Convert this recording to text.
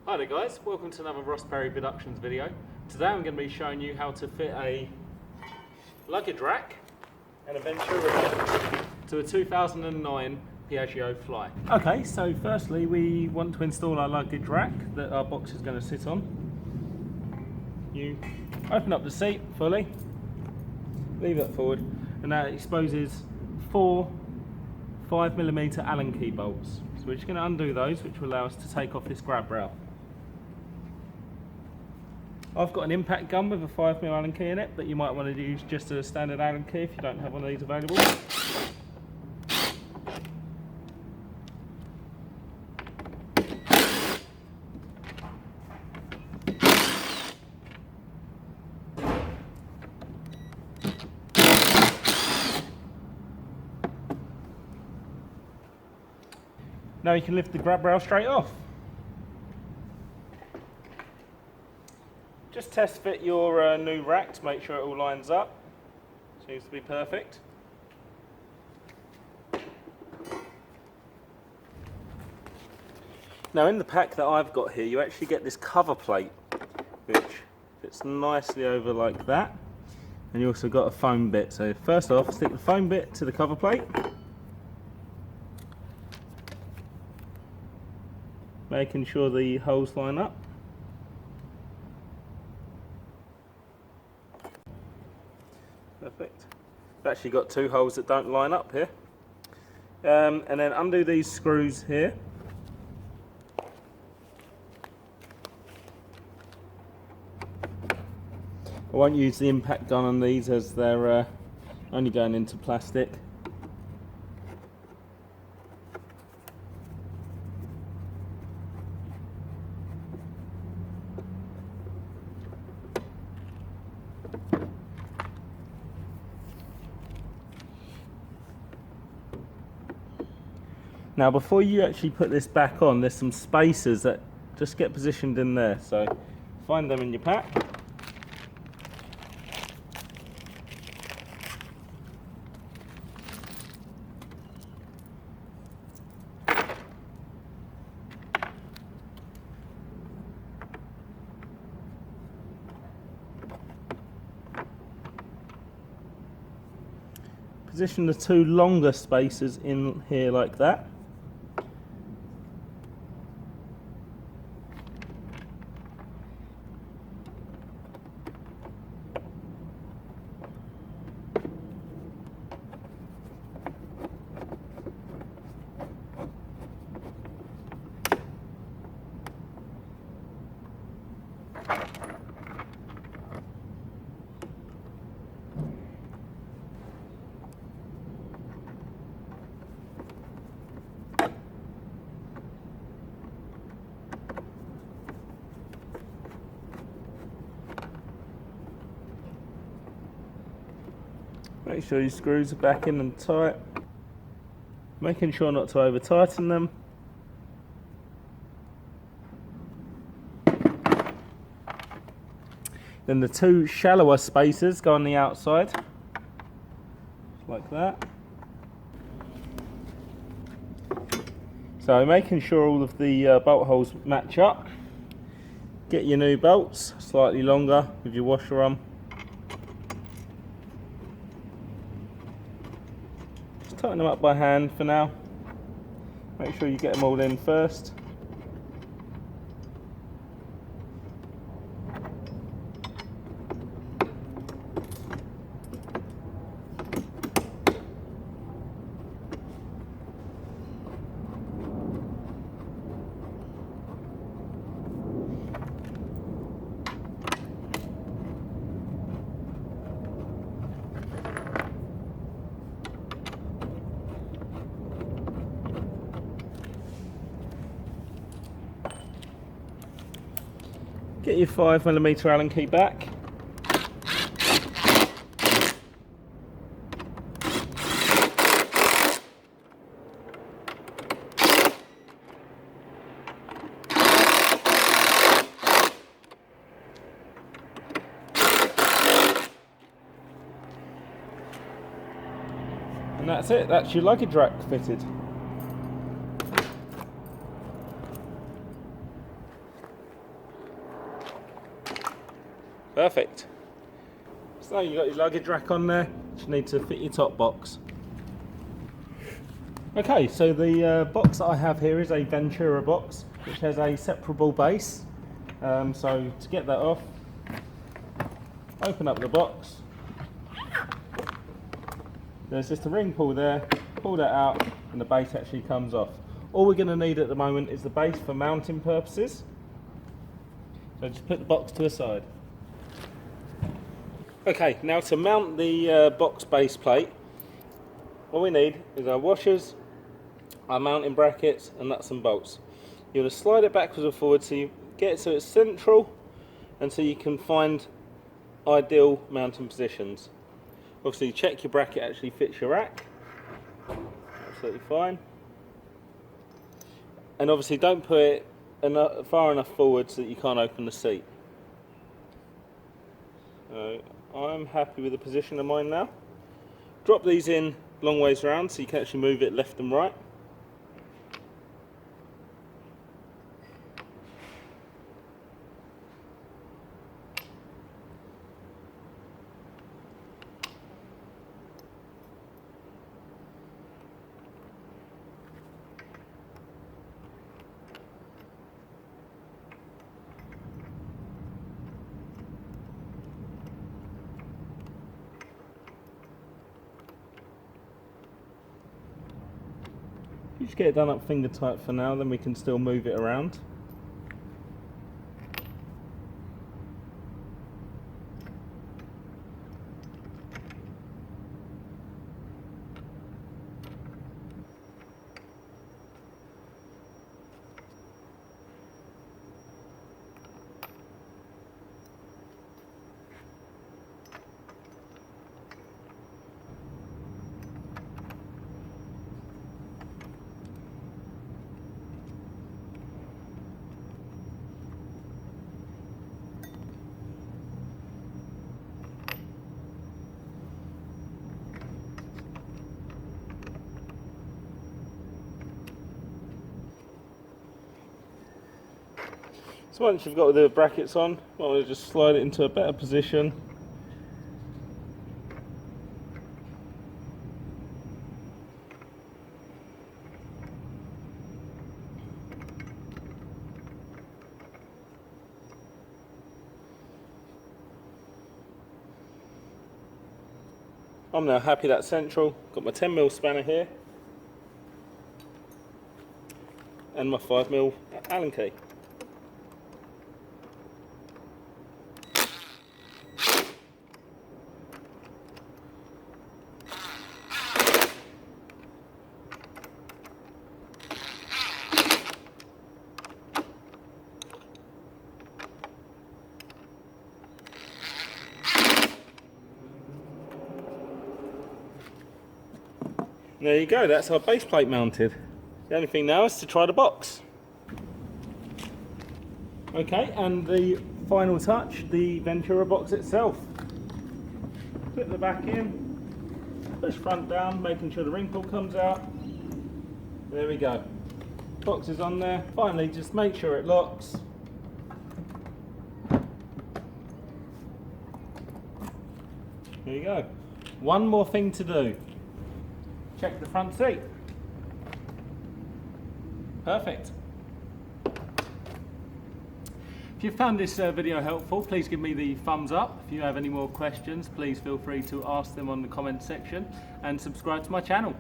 Hi there guys, welcome to another RossPerry Productions video. Today I'm going to be showing you how to fit a luggage rack and a Ventura to a 2009 Piaggio Fly. Okay, so firstly we want to install our luggage rack that our box is going to sit on. You open up the seat fully, leave it forward, and that exposes four 5mm Allen key bolts. So we're just going to undo those, which will allow us to take off this grab rail. I've got an impact gun with a 5mm Allen key in it, but you might want to use just a standard Allen key if you don't have one of these available. Now you can lift the grab rail straight off. Just test fit your new rack to make sure it all lines up. Seems to be perfect. Now in the pack that I've got here, you actually get this cover plate, which fits nicely over like that. And you also got a foam bit. So first off, stick the foam bit to the cover plate. Making sure the holes line up. Perfect. I've actually got two holes that don't line up here. And then undo these screws here. I won't use the impact gun on these as they're only going into plastic. Now before you actually put this back on, there's some spacers that just get positioned in there, so find them in your pack. Position the two longer spacers in here like that. Make sure your screws are back in and tight. Making sure not to over tighten them. Then the two shallower spacers go on the outside, like that. So making sure all of the bolt holes match up. Get your new bolts, slightly longer with your washer on. Just tighten them up by hand for now. Make sure you get them all in first. Get your 5mm Allen key back. And that's it, that's your luggage rack fitted. Perfect. So you've got your luggage rack on there, just need to fit your top box. Okay, so the box that I have here is a Ventura box, which has a separable base. So to get that off, open up the box. There's just a ring pull there, pull that out, and the base actually comes off. All we're going to need at the moment is the base for mounting purposes. So just put the box to the side. Okay, now to mount the box base plate, all we need is our washers, our mounting brackets and nuts and bolts. You're going to slide it backwards and forwards so you get it so it's central and so you can find ideal mounting positions. Obviously check your bracket actually fits your rack, absolutely fine. And obviously don't put it far enough forward so that you can't open the seat. So I'm happy with the position of mine now. Drop these in long ways around so you can actually move it left and right. You just get it done up finger tight for now, then we can still move it around. So once you've got the brackets on, I'll just slide it into a better position. I'm now happy that's central. Got my 10mm spanner here and my 5mm Allen key. There you go, that's our base plate mounted. The only thing now is to try the box. Okay, and the final touch, the Ventura box itself. Put the back in, push front down, making sure the ring pull comes out. There we go. Box is on there. Finally, just make sure it locks. There you go. One more thing to do. Check the front seat. Perfect. If you found this video helpful, please give me the thumbs up. If you have any more questions, please feel free to ask them on the comment section and subscribe to my channel.